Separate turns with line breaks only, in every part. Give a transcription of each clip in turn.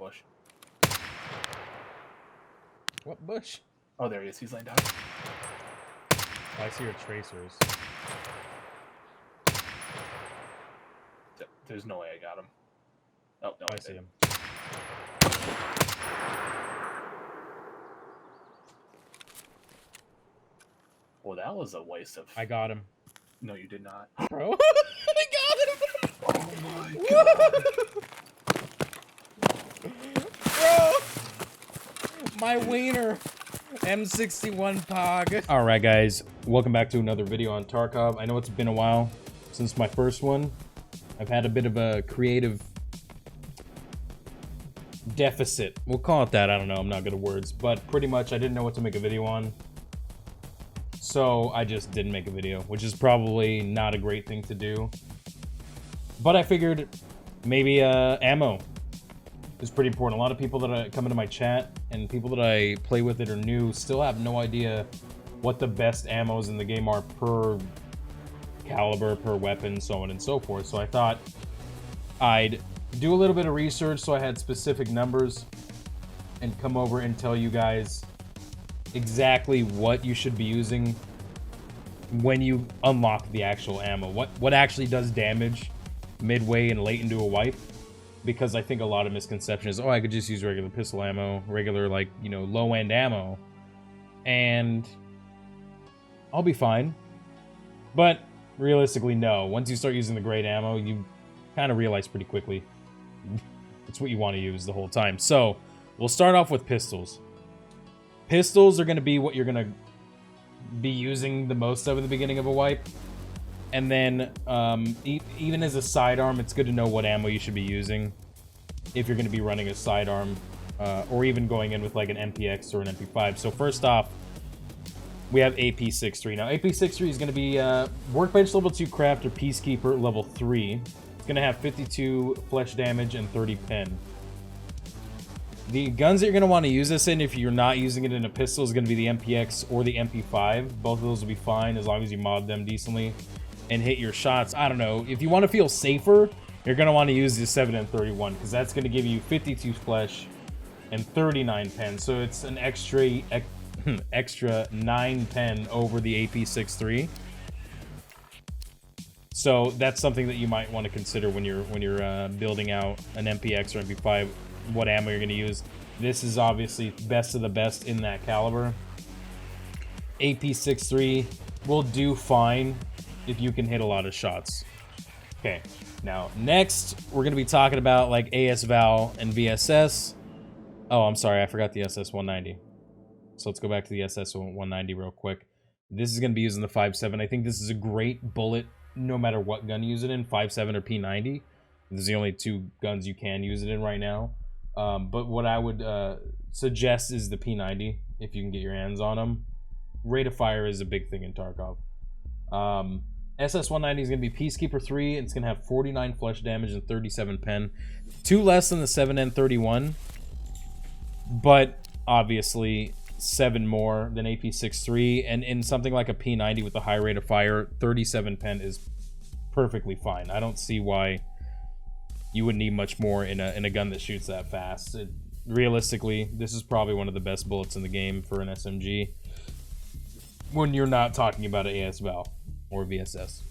bush.
What bush?
Oh, there he is. He's laying down.
I see your tracers.
There's no way I got him. Oh, no,
I see him.
Well, that was a waste of...
I got him.
No, you did not.
Bro, I got him!
Oh my god!
Bro! My wiener! M61 Pog. Alright guys, welcome back to another video on Tarkov. I know it's been a while since my first one. I've had a bit of a creative deficit. We'll call it that, I don't know, I'm not good at words. But pretty much I didn't know what to make a video on. So I just didn't make a video, which is probably not a great thing to do. But I figured maybe ammo is pretty important. A lot of people that come into my chat and people that I play with that are new still have no idea what the best ammos in the game are per caliber, per weapon, so on and so forth. So I thought I'd do a little bit of research so I had specific numbers and come over and tell you guys exactly what you should be using when you unlock the actual ammo. What actually does damage midway and late into a wipe. Because I think a lot of misconception is, oh, I could just use regular pistol ammo, regular, like, you know, low-end ammo, and I'll be fine. But realistically, no. Once you start using the great ammo, you kind of realize pretty quickly it's what you want to use the whole time. So we'll start off with pistols. Pistols are going to be what you're going to be using the most of at the beginning of a wipe. And then, even as a sidearm, it's good to know what ammo you should be using if you're going to be running a sidearm, or even going in with like an MPX or an MP5. So first off, we have AP63. Now, AP63 is going to be Workbench level 2 Craft or Peacekeeper level 3. It's going to have 52 flesh damage and 30 pen. The guns that you're going to want to use this in, if you're not using it in a pistol, is going to be the MPX or the MP5. Both of those will be fine as long as you mod them decently and hit your shots. I don't know. If you want to feel safer, you're going to want to use the 7N31 because that's going to give you 52 flesh and 39 pen. So it's an extra 9 pen over the AP63. So that's something that you might want to consider when you're building out an MPX or MP5, what ammo you're going to use. This is obviously best of the best in that caliber. AP63 will do fine if you can hit a lot of shots. Okay, now next we're going to be talking about like AS-Val and VSS. Oh, I'm sorry, I forgot the SS-190. So let's go back to the SS-190 real quick. This is going to be using the 5.7. I think this is a great bullet no matter what gun you use it in, 5.7 or P90. These are the only two guns you can use it in right now. But what I would suggest is the P90 if you can get your hands on them. Rate of fire is a big thing in Tarkov. SS-190 is going to be Peacekeeper 3, and it's going to have 49 flesh damage and 37 pen. 2 less than the 7N31, but obviously 7 more than AP63, and in something like a P90 with a high rate of fire, 37 pen is perfectly fine. I don't see why you would need much more in a gun that shoots that fast. Realistically, this is probably one of the best bullets in the game for an SMG when you're not talking about an AS-Val or VSS.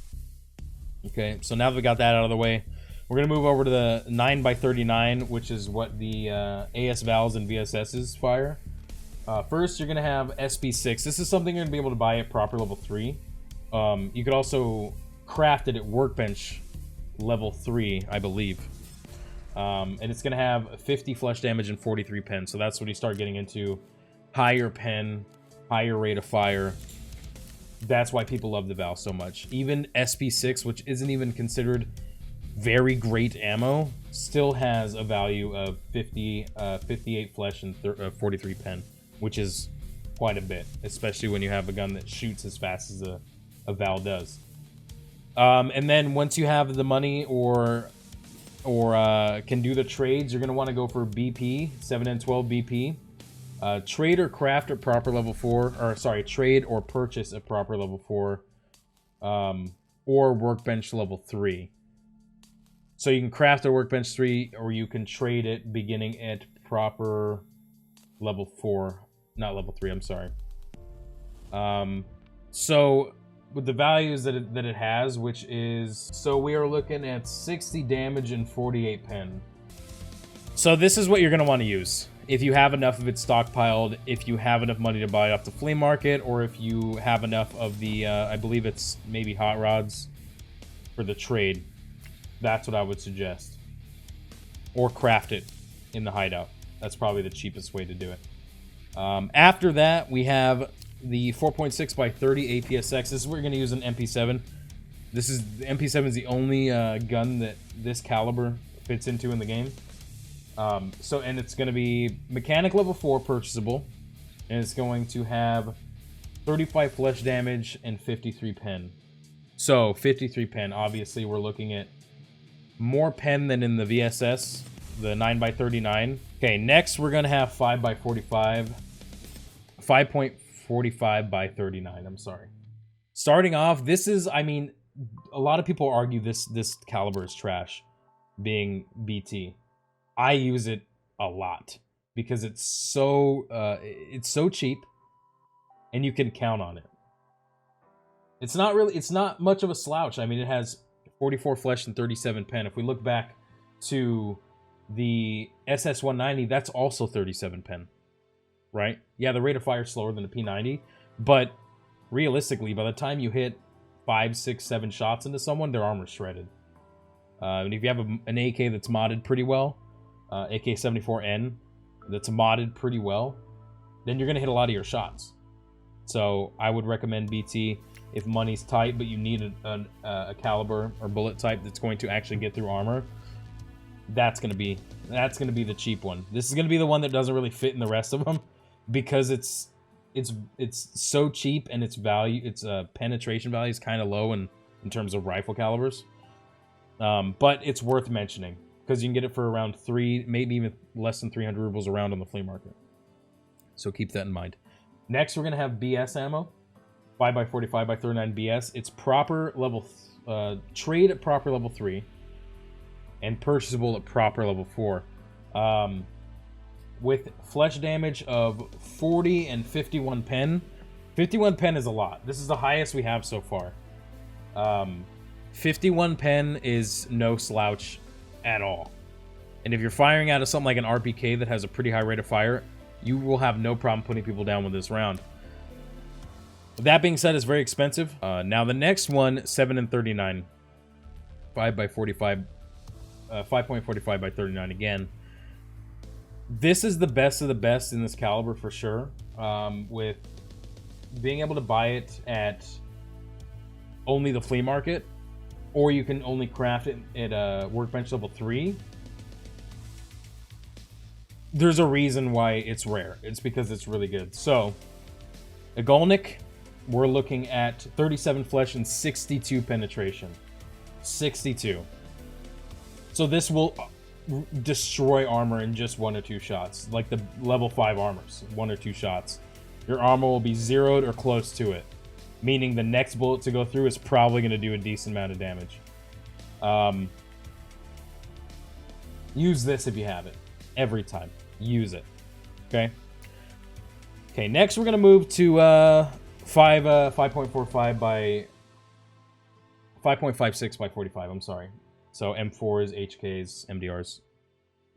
Okay, so now that we got that out of the way, we're going to move over to the 9x39, which is what the AS-Vals and VSSs fire. First, you're going to have SP6. This is something you're going to be able to buy at proper level 3. You could also craft it at Workbench level 3, I believe. And it's going to have 50 flesh damage and 43 pen. So that's when you start getting into higher pen, higher rate of fire. That's why people love the Val so much. Even SP6, which isn't even considered very great ammo, still has a value of 58 flesh and 43 pen, which is quite a bit, especially when you have a gun that shoots as fast as a Val does. And then once you have the money or can do the trades, you're going to want to go for BP, 7N12 BP. Trade or craft at proper level 4, or sorry, trade or purchase at proper level 4, or Workbench level 3. So you can craft a workbench 3, or you can trade it beginning at proper level 4. Not level 3, I'm sorry. So with the values that it has, which is... So we are looking at 60 damage and 48 pen. So this is what you're going to want to use. If you have enough of it stockpiled, if you have enough money to buy it off the flea market, or if you have enough of the, I believe it's maybe hot rods for the trade. That's what I would suggest. Or craft it in the hideout. That's probably the cheapest way to do it. After that, we have the 4.6 by 30 APSX. This is where you're going to use an MP7. The MP7 is the only gun that this caliber fits into in the game. And it's going to be mechanic level 4 purchasable, and it's going to have 35 flesh damage and 53 pen. So 53 pen, obviously we're looking at more pen than in the VSS, the 9x39. Okay, next we're going to have 5x45, 5.45 by 39, I'm sorry. Starting off, this is, I mean, a lot of people argue this caliber is trash, being BT. I use it a lot because it's so cheap, and you can count on it. It's not much of a slouch. I mean, it has 44 flesh and 37 pen. If we look back to the SS190, that's also 37 pen, right? Yeah, the rate of fire is slower than the P90, but realistically, by the time you hit 5, 6, 7 shots into someone, their armor's shredded. And if you have an AK that's modded pretty well, AK-74N, that's modded pretty well, then you're going to hit a lot of your shots. So I would recommend BT if money's tight, but you need a caliber or bullet type that's going to actually get through armor. That's going to be the cheap one. This is going to be the one that doesn't really fit in the rest of them because it's so cheap, and its penetration value is kind of low in terms of rifle calibers. But it's worth mentioning, because you can get it for around 3, maybe even less than 300 rubles around on the flea market. So keep that in mind. Next, we're going to have BS ammo. 5x45 by 39 BS. It's proper level... trade at proper level 3. And purchasable at proper level 4. With flesh damage of 40 and 51 pen. 51 pen is a lot. This is the highest we have so far. 51 pen is no slouch at all. And if you're firing out of something like an RPK that has a pretty high rate of fire, you will have no problem putting people down with this round. That being said, it's very expensive. Now the next one, 7 and 39. 5x45. 5.45 by 39 again. This is the best of the best in this caliber for sure. With being able to buy it at only the flea market, or you can only craft it at workbench level 3. There's a reason why it's rare. It's because it's really good. So, a Golnik, we're looking at 37 flesh and 62 penetration. 62. So this will destroy armor in just 1 or 2 shots. Like the level 5 armors, 1 or 2 shots. Your armor will be zeroed or close to it. Meaning the next bullet to go through is probably going to do a decent amount of damage. Use this if you have it. Every time. Use it. Okay? Okay, next we're going to move to 5.45 by... 5.56 by 45, I'm sorry. So M4s, HKs, MDRs,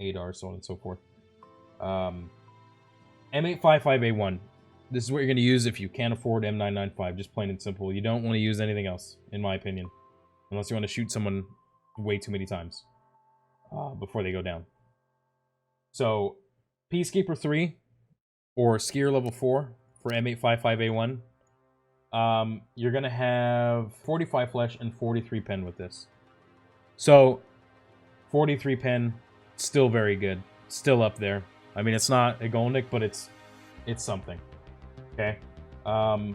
ADARs, so on and so forth. M855A1. This is what you're going to use if you can't afford M995, just plain and simple. You don't want to use anything else, in my opinion. Unless you want to shoot someone way too many times before they go down. So, Peacekeeper 3 or Skier level 4 for M855A1. You're going to have 45 flesh and 43 pen with this. So, 43 pen, still very good. Still up there. I mean, it's not a Golnik, but it's something. Okay? I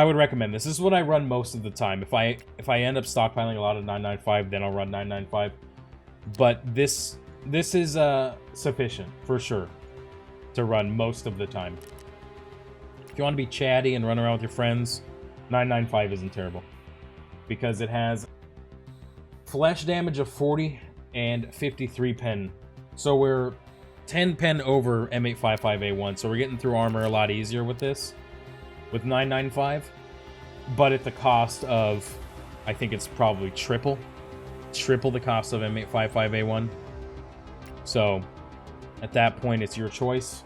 would recommend this. This is what I run most of the time. If I end up stockpiling a lot of 995, then I'll run 995. But this is sufficient, for sure, to run most of the time. If you want to be chatty and run around with your friends, 995 isn't terrible. Because it has flesh damage of 40 and 53 pen. So we're 10 pen over M855A1. So we're getting through armor a lot easier with this, with 995. But at the cost of, I think it's probably triple the cost of M855A1. So at that point, it's your choice.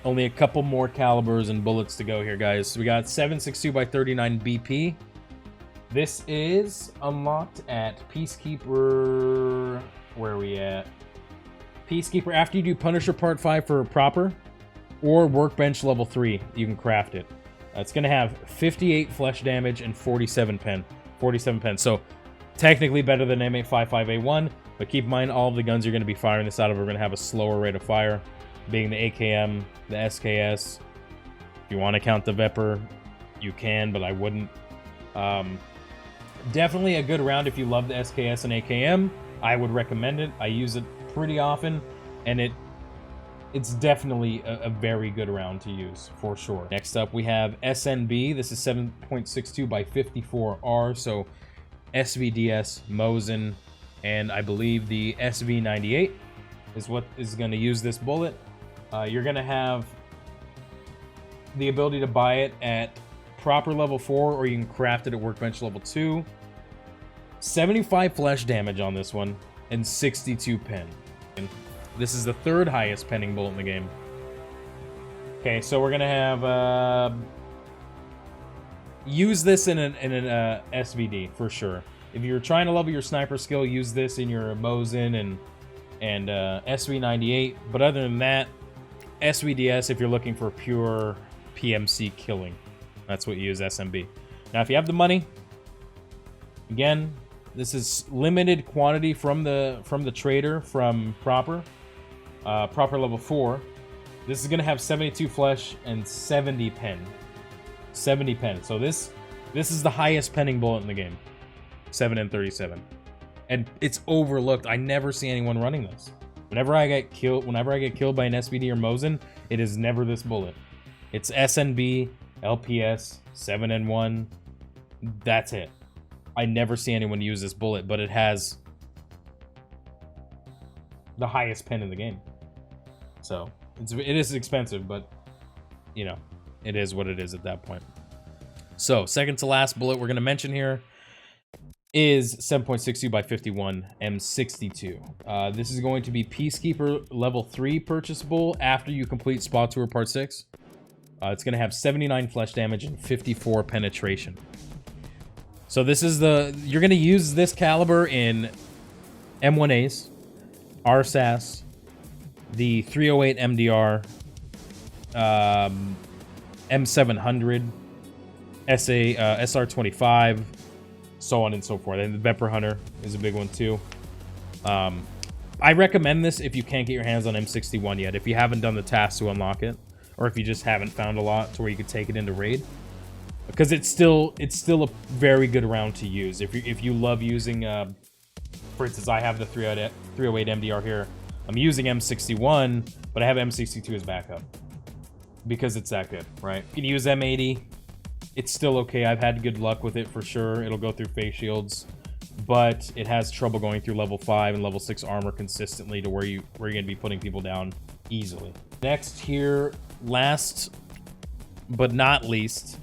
Only a couple more calibers and bullets to go here, guys. So we got 7.62 by 39 BP. This is unlocked at Peacekeeper. Where are we at? Peacekeeper. After you do Punisher Part 5 for proper, or Workbench level 3, you can craft it. It's going to have 58 flesh damage and 47 pen. 47 pen. So technically better than M855A1, but keep in mind all of the guns you're going to be firing this out of are going to have a slower rate of fire, being the AKM, the SKS. If you want to count the Vepr, you can, but I wouldn't. Definitely a good round if you love the SKS and AKM. I would recommend it. I use it pretty often, and it's definitely a very good round to use, for sure. Next up, we have SNB. This is 7.62 by 54R, so SVDS, Mosin, and I believe the SV98 is what is going to use this bullet. You're going to have the ability to buy it at proper level 4, or you can craft it at Workbench level 2. 75 flesh damage on this one, and 62 pen. This is the third highest penning bullet in the game. Okay, so we're gonna have use this in an SVD for sure. If you're trying to level your sniper skill, use this in your Mosin and SV98. But other than that, SVDS if you're looking for pure PMC killing. That's what you use SMB. Now, if you have the money, again, this is limited quantity from the trader from proper level 4. This is gonna have 72 flesh and 70 pen. 70 pen. So this is the highest penning bullet in the game. 7 and 37. And it's overlooked. I never see anyone running this. Whenever I get killed by an SVD or Mosin, it is never this bullet. It's SNB, LPS, 7N1. That's it. I never see anyone use this bullet, but it has the highest pen in the game. So it is expensive, but you know, it is what it is at that point. So second to last bullet we're gonna mention here is 7.62 by 51 M62. This is going to be Peacekeeper level 3 purchasable after you complete Spa Tour Part 6. It's going to have 79 flesh damage and 54 penetration. So this is you're going to use this caliber in M1As, RSAS, the 308 MDR, M700, SR25, so on and so forth. And the Vepr Hunter is a big one too. I recommend this if you can't get your hands on M61 yet, if you haven't done the task to unlock it, or if you just haven't found a lot to where you could take it into raid, because it's still a very good round to use. If you love using, for instance, I have the 308 MDR here. I'm using M61, but I have M62 as backup because it's that good, right? You can use M80. It's still okay. I've had good luck with it for sure. It'll go through face shields, but it has trouble going through level 5 and level 6 armor consistently to where you're going to be putting people down easily. Next here, last but not least,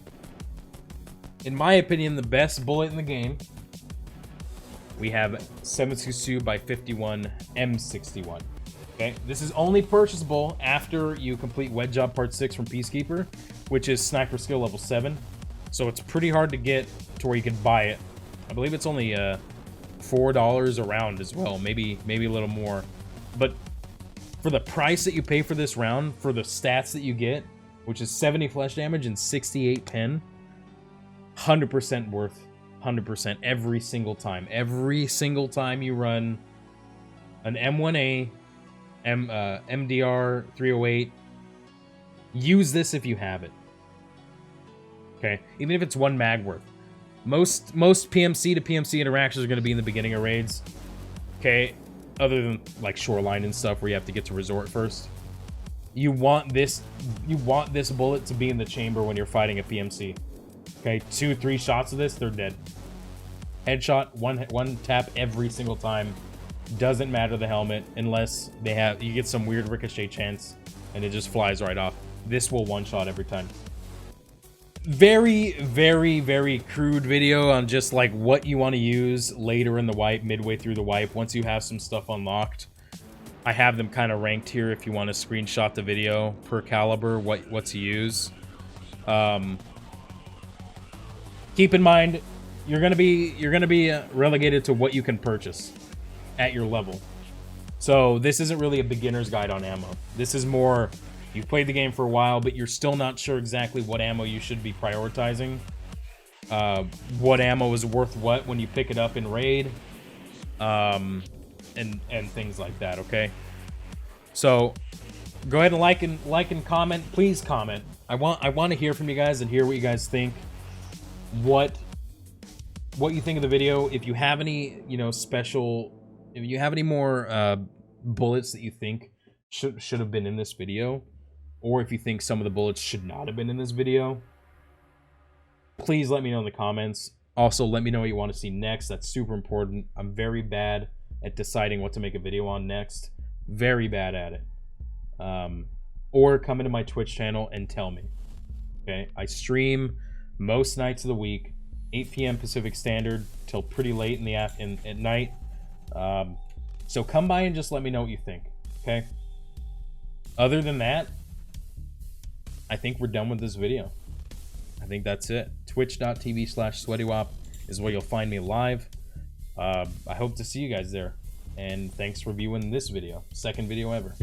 in my opinion, the best bullet in the game, we have 7.62 by 51 M61. Okay, this is only purchasable after you complete Wed Job Part 6 from Peacekeeper, which is Sniper Skill level 7. So it's pretty hard to get to where you can buy it. I believe it's only $4 a round as well, maybe a little more. But for the price that you pay for this round, for the stats that you get, which is 70 flesh damage and 68 pen, 100% worth. 100% every single time. Every single time you run an M1A, MDR 308, use this if you have it. Okay, even if it's one mag worth. Most PMC to PMC interactions are going to be in the beginning of raids. Okay, other than like Shoreline and stuff where you have to get to resort first. You want this bullet to be in the chamber when you're fighting a PMC. Okay, 2-3 shots of this, they're dead. Headshot, one tap every single time. Doesn't matter the helmet unless you get some weird ricochet chance and it just flies right off. This will one-shot every time. Very, very, very crude video on just like what you want to use later in the wipe, midway through the wipe, once you have some stuff unlocked. I have them kind of ranked here if you want to screenshot the video per caliber, what to use. Keep in mind, you're gonna be relegated to what you can purchase at your level. So this isn't really a beginner's guide on ammo. This is more, you've played the game for a while, but you're still not sure exactly what ammo you should be prioritizing. What ammo is worth what when you pick it up in raid, and things like that. Okay. So go ahead and like and comment. Please comment. I want to hear from you guys and hear what you guys think. What you think of the video. If you have any, if you have any more bullets that you think should have been in this video, or if you think some of the bullets should not have been in this video, please let me know in the comments. Also, let me know what you want to see next. That's super important. I'm very bad at deciding what to make a video on next. Very bad at it. Or come into my Twitch channel and tell me. Okay, I stream most nights of the week, 8 p.m. Pacific Standard till pretty late in the at night. So come by and just let me know what you think. Okay. Other than that, I think we're done with this video. I think that's it. Twitch.tv/SweatyWap is where you'll find me live. I hope to see you guys there. And thanks for viewing this video. Second video ever.